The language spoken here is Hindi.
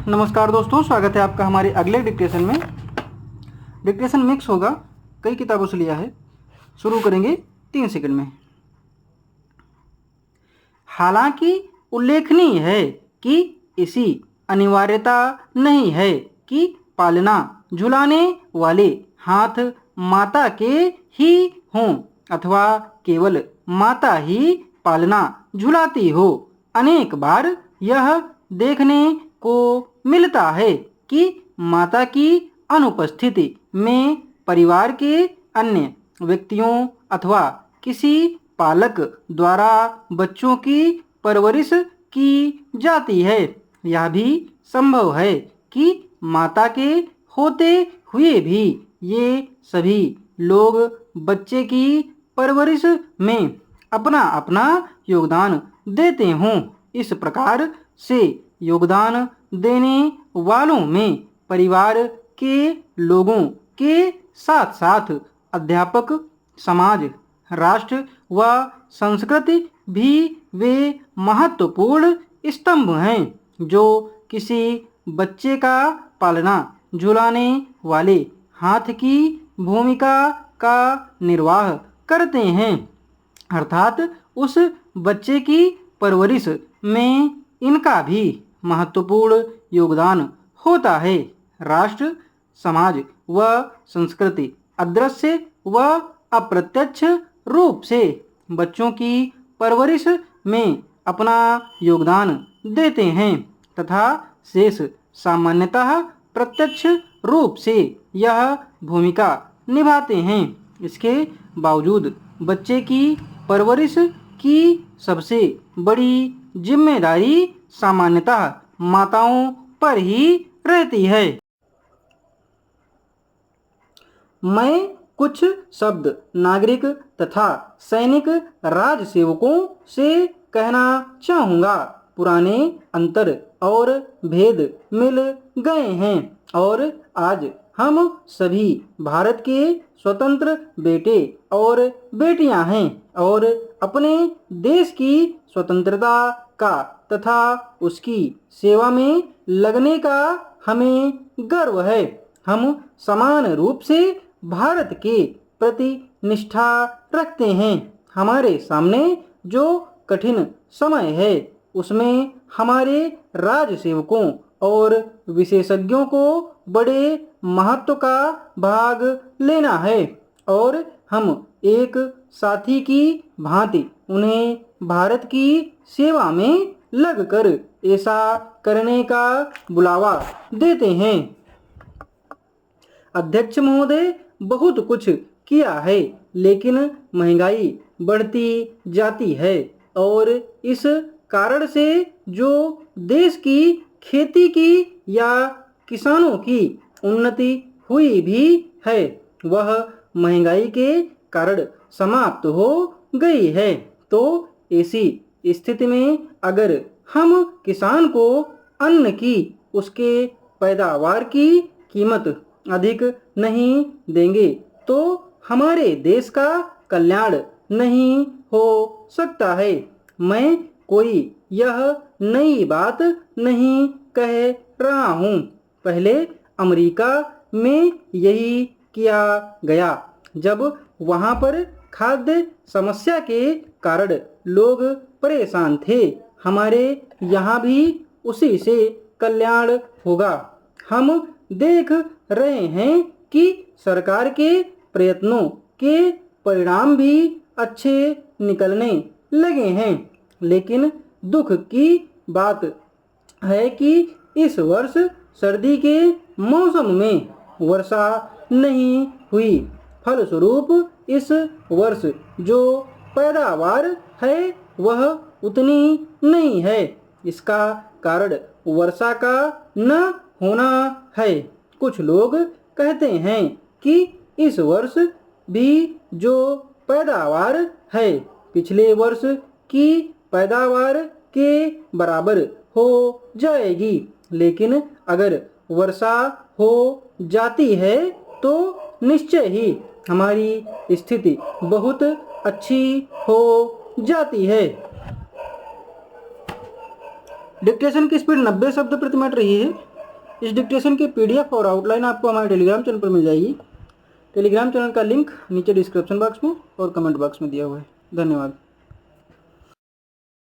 नमस्कार दोस्तों, स्वागत है आपका हमारे अगले डिक्टेशन में। डिक्टेशन मिक्स होगा, कई किताबों से लिया है। शुरू करेंगे 3 सेकंड में। हालांकि उल्लेखनीय है कि ऐसी अनिवार्यता नहीं है कि पालना झुलाने वाले हाथ माता के ही हों अथवा केवल माता ही पालना झुलाती हो। अनेक बार यह देखने को मिलता है कि माता की अनुपस्थिति में परिवार के अन्य व्यक्तियों अथवा किसी पालक द्वारा बच्चों की परवरिश की जाती है। यह भी संभव है कि माता के होते हुए भी ये सभी लोग बच्चे की परवरिश में अपना अपना योगदान देते हों। इस प्रकार से योगदान देने वालों में परिवार के लोगों के साथ साथ अध्यापक, समाज, राष्ट्र व संस्कृति भी वे महत्वपूर्ण स्तंभ हैं जो किसी बच्चे का पालना झुलाने वाले हाथ की भूमिका का निर्वाह करते हैं। अर्थात उस बच्चे की परवरिश में इनका भी महत्वपूर्ण योगदान होता है। राष्ट्र, समाज व संस्कृति अदृश्य व अप्रत्यक्ष रूप से बच्चों की परवरिश में अपना योगदान देते हैं तथा शेष सामान्यतः प्रत्यक्ष रूप से यह भूमिका निभाते हैं। इसके बावजूद बच्चे की परवरिश की सबसे बड़ी जिम्मेदारी सामान्यतः माताओं पर ही रहती है। मैं कुछ शब्द नागरिक तथा सैनिक राजसेवकों से कहना चाहूँगा। पुराने अंतर और भेद मिल गए हैं और आज हम सभी भारत के स्वतंत्र बेटे और बेटियां हैं और अपने देश की स्वतंत्रता का तथा उसकी सेवा में लगने का हमें गर्व है। हम समान रूप से भारत के प्रति निष्ठा रखते हैं। हमारे सामने जो कठिन समय है उसमें हमारे राजसेवकों और विशेषज्ञों को बड़े महत्व का भाग लेना है और हम एक साथी की भांति उन्हें भारत की सेवा में लगकर ऐसा करने का बुलावा देते हैं। अध्यक्ष महोदय, बहुत कुछ किया है लेकिन महंगाई बढ़ती जाती है और इस कारण से जो देश की खेती की या किसानों की उन्नति हुई भी है वह महंगाई के कारण समाप्त हो गई है। तो ऐसी स्थिति में अगर हम किसान को अन्न की उसके पैदावार की कीमत अधिक नहीं देंगे तो हमारे देश का कल्याण नहीं हो सकता है। मैं कोई यह नई बात नहीं कह रहा हूँ। पहले अमेरिका में यही किया गया जब वहाँ पर खाद्य समस्या के कारण लोग परेशान थे। हमारे यहाँ भी उसी से कल्याण होगा। हम देख रहे हैं कि सरकार के प्रयत्नों के परिणाम भी अच्छे निकलने लगे हैं, लेकिन दुख की बात है कि इस वर्ष सर्दी के मौसम में वर्षा नहीं हुई। फलस्वरूप इस वर्ष जो पैदावार है वह उतनी नहीं है। इसका कारण वर्षा का न होना है। कुछ लोग कहते हैं कि इस वर्ष भी जो पैदावार है पिछले वर्ष की पैदावार के बराबर हो जाएगी, लेकिन अगर वर्षा हो जाती है तो निश्चय ही हमारी स्थिति बहुत अच्छी हो जाती है। डिक्टेशन की स्पीड 90 शब्द प्रति मिनट रही है। इस डिक्टेशन की PDF और आउटलाइन आपको हमारे टेलीग्राम चैनल पर मिल जाएगी। टेलीग्राम चैनल का लिंक नीचे डिस्क्रिप्शन बॉक्स में और कमेंट बॉक्स में दिया हुआ है। धन्यवाद।